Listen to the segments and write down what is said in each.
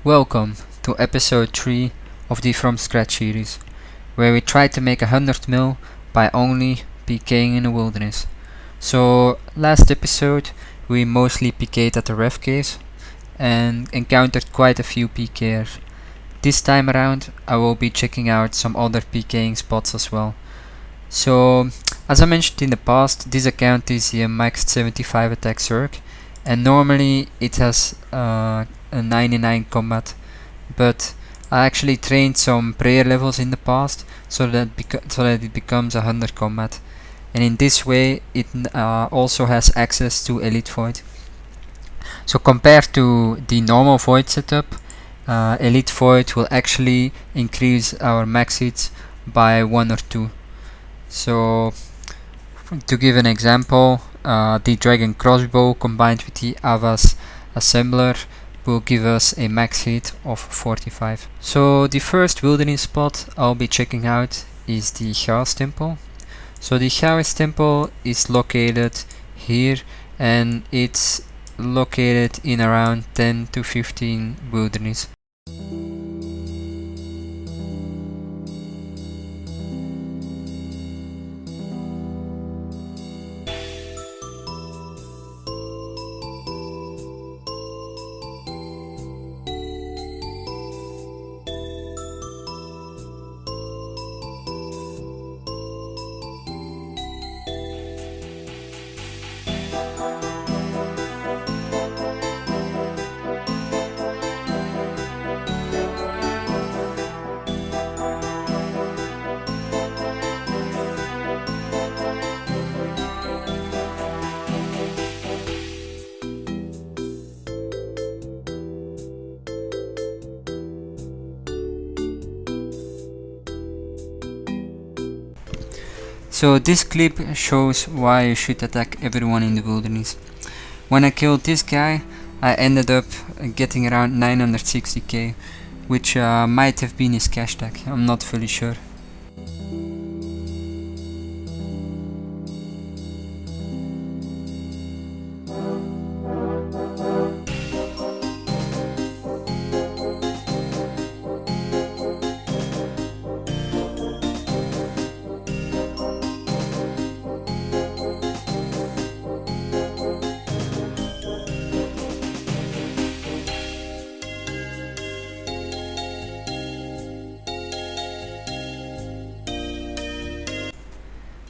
Welcome to episode 3 of the From Scratch series, where we try to make 100 mil by only pking in the wilderness. So last episode we mostly pk'd at the ref caves and encountered quite a few pkers. This time around I will be checking out some other pking spots as well. So as I mentioned in the past, this account is a maxed 75 attack zerk, and normally it has a 99 combat, but I actually trained some prayer levels in the past so that it becomes 100 combat, and in this way it also has access to elite void. So compared to the normal void setup, elite void will actually increase our max hits by 1 or 2. So to give an example, the dragon crossbow combined with the Avas assembler will give us a max hit of 45. So the first wilderness spot I'll be checking out is the Chaos Temple. So the Chaos Temple is located here, and it's located in around 10 to 15 wilderness. So this clip shows why you should attack everyone in the wilderness. When I killed this guy, I ended up getting around 960k, which might have been his cash tag, I'm not fully sure.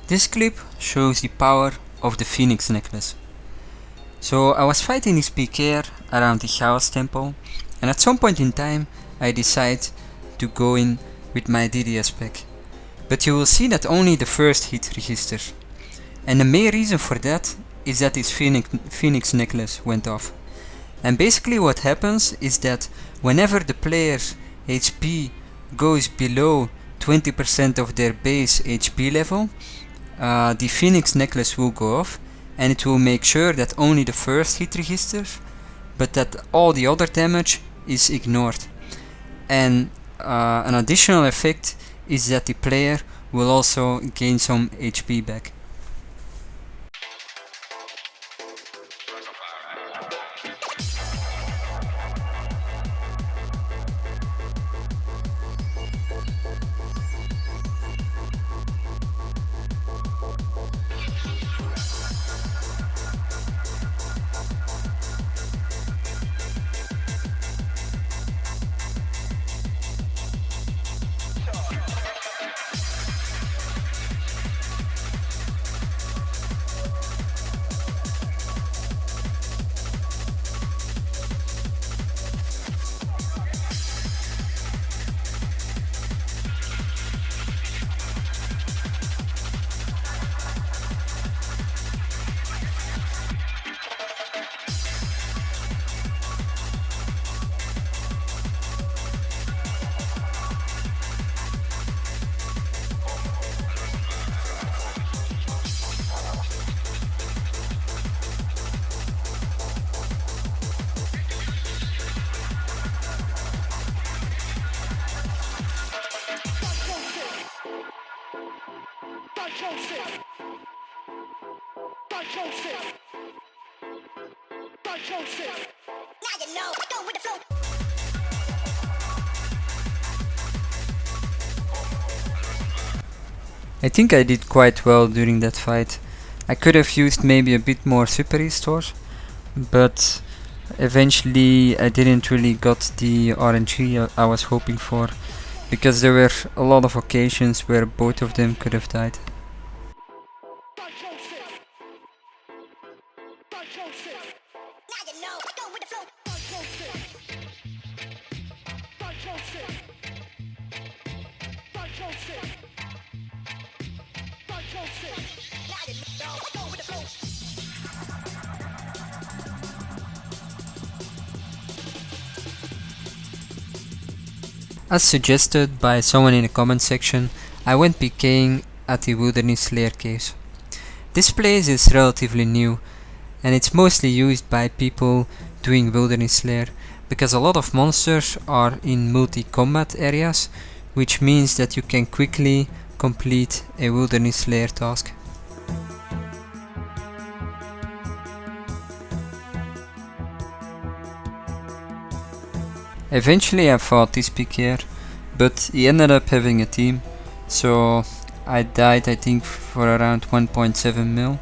This clip shows the power of the Phoenix necklace. So I was fighting this PKer around the Chaos Temple, and at some point in time I decided to go in with my DDS spec. But you will see that only the first hit registers. And the main reason for that is that this Phoenix necklace went off. And basically what happens is that whenever the player's HP goes below 20% of their base HP level, the Phoenix necklace will go off, and it will make sure that only the first hit registers, but that all the other damage is ignored. And an additional effect is that the player will also gain some HP back. Now you know, go with the flow. I think I did quite well during that fight. I could have used maybe a bit more super restore, but eventually I didn't really got the RNG I was hoping for, because there were a lot of occasions where both of them could have died. As suggested by someone in the comment section, I went pking at the Wilderness Slayer caves. This place is relatively new, and it's mostly used by people doing Wilderness Slayer, because a lot of monsters are in multi-combat areas, which means that you can quickly complete a Wilderness Slayer task. Eventually I fought this PKer, but he ended up having a team, so I died I think for around 1.7 mil,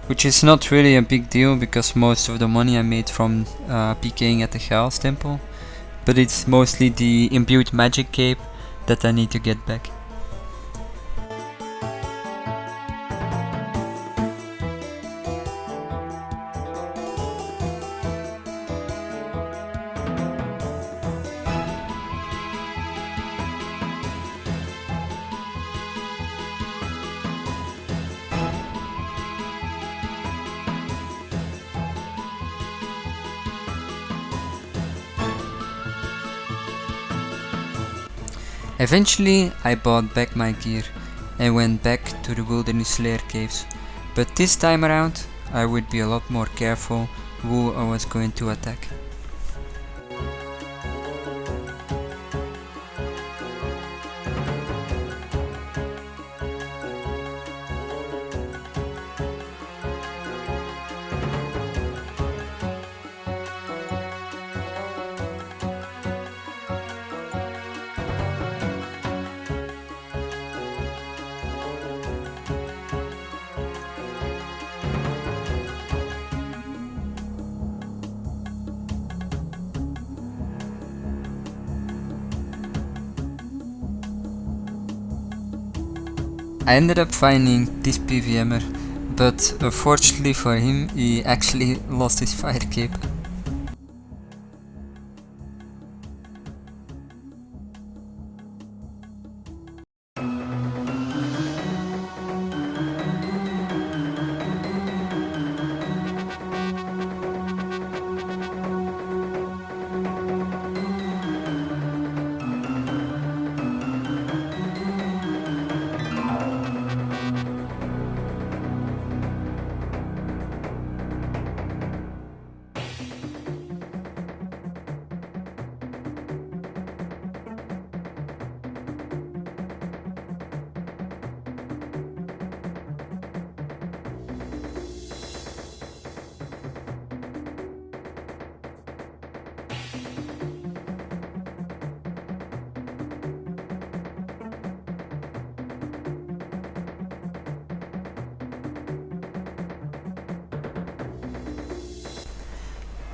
which is not really a big deal because most of the money I made from PKing at the Chaos Temple, but it's mostly the imbued magic cape that I need to get back. Eventually I bought back my gear and went back to the Wilderness Slayer caves, but this time around I would be a lot more careful who I was going to attack. I ended up finding this PVMer, but unfortunately for him he actually lost his fire cape.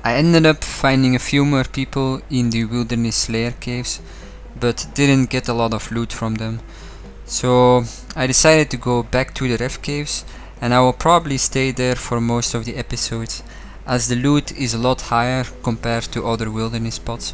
I ended up finding a few more people in the Wilderness Slayer caves, but didn't get a lot of loot from them. So I decided to go back to the ref caves, and I will probably stay there for most of the episodes, as the loot is a lot higher compared to other wilderness spots.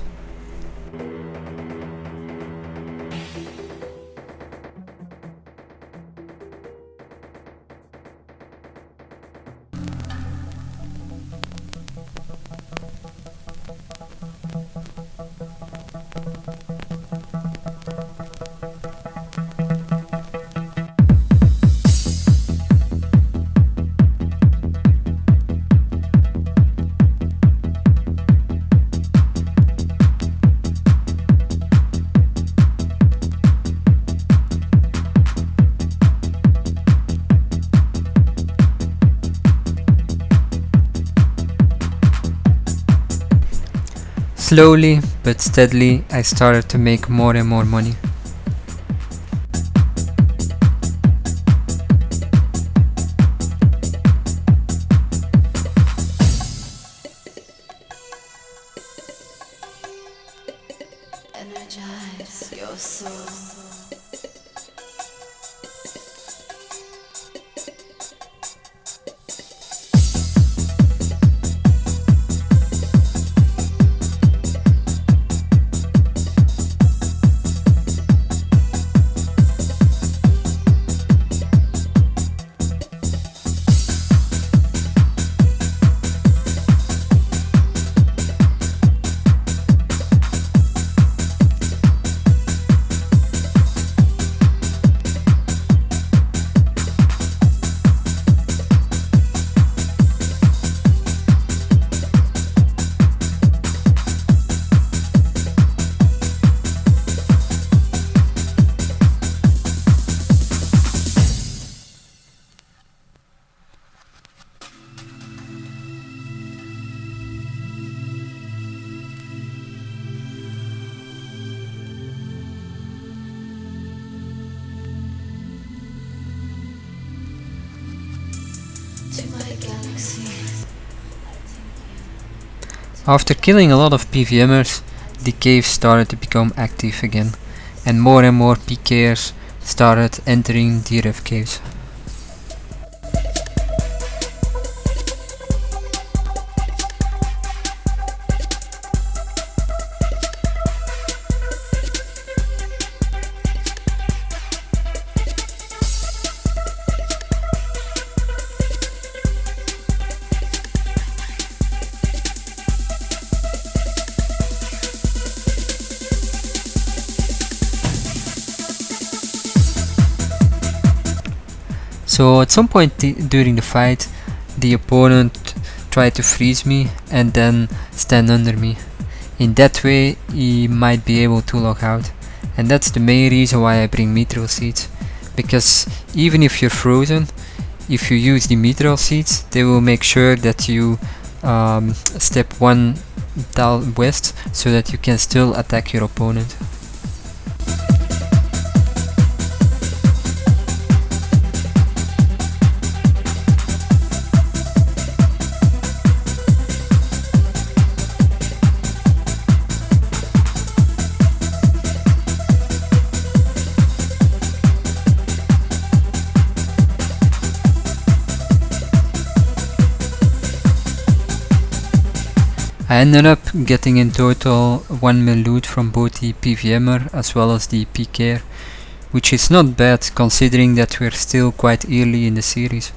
Slowly but steadily I started to make more and more money. Energize your soul. After killing a lot of PVMers, the cave started to become active again, and more PKers started entering the rough caves. So at some point during the fight, the opponent tried to freeze me and then stand under me. In that way he might be able to log out, and that's the main reason why I bring mithril seeds, because even if you're frozen, if you use the mithril seeds, they will make sure that you step one down west so that you can still attack your opponent. I ended up getting in total 1 mil loot from both the PVMer as well as the PKer, which is not bad considering that we're still quite early in the series.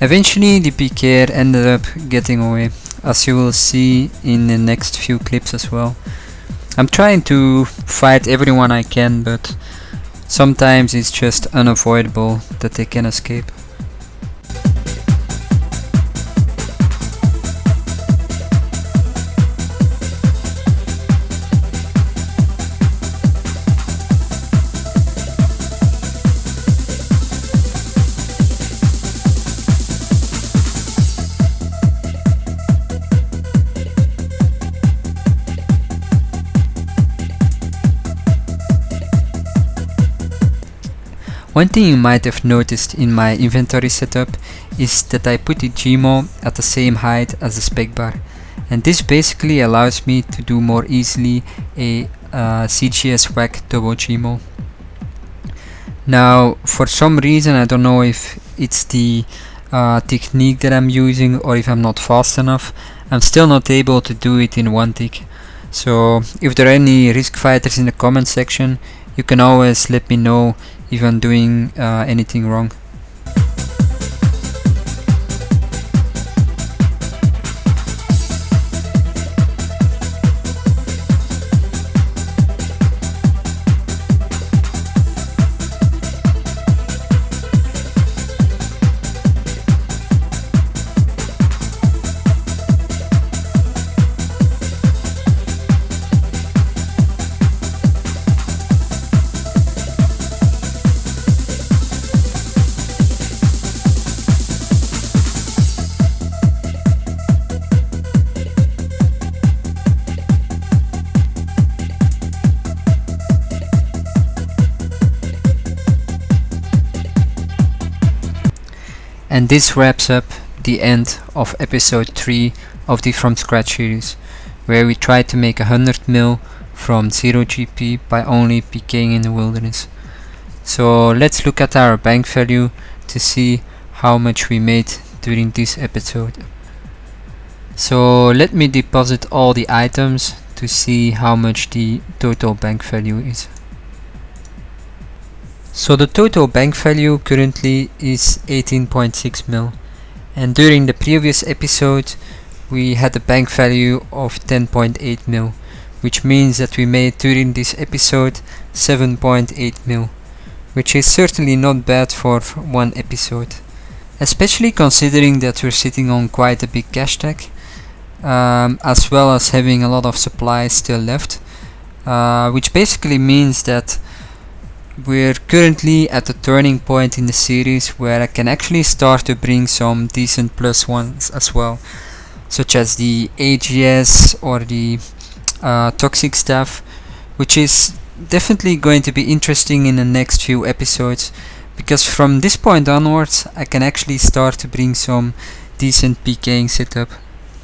Eventually the PKer ended up getting away, as you will see in the next few clips as well. I'm trying to fight everyone I can, but sometimes it's just unavoidable that they can escape. One thing you might have noticed in my inventory setup is that I put the Gmo at the same height as the spec bar, and this basically allows me to do more easily a CGS whack double Gmo. Now, for some reason, I don't know if it's the technique that I'm using or if I'm not fast enough, I'm still not able to do it in one tick. So if there are any risk fighters in the comment section, you can always let me know if I'm doing anything wrong. And this wraps up the end of episode 3 of the From Scratch series, where we tried to make 100 mil from 0 GP by only pking in the wilderness. So let's look at our bank value to see how much we made during this episode. So let me deposit all the items to see how much the total bank value is. So the total bank value currently is 18.6 mil, and during the previous episode we had a bank value of 10.8 mil, which means that we made during this episode 7.8 mil, which is certainly not bad for one episode, especially considering that we're sitting on quite a big cash tag, as well as having a lot of supplies still left, which basically means that we're currently at a turning point in the series where I can actually start to bring some decent plus ones as well, such as the AGS or the toxic stuff, which is definitely going to be interesting in the next few episodes, because from this point onwards I can actually start to bring some decent pking setup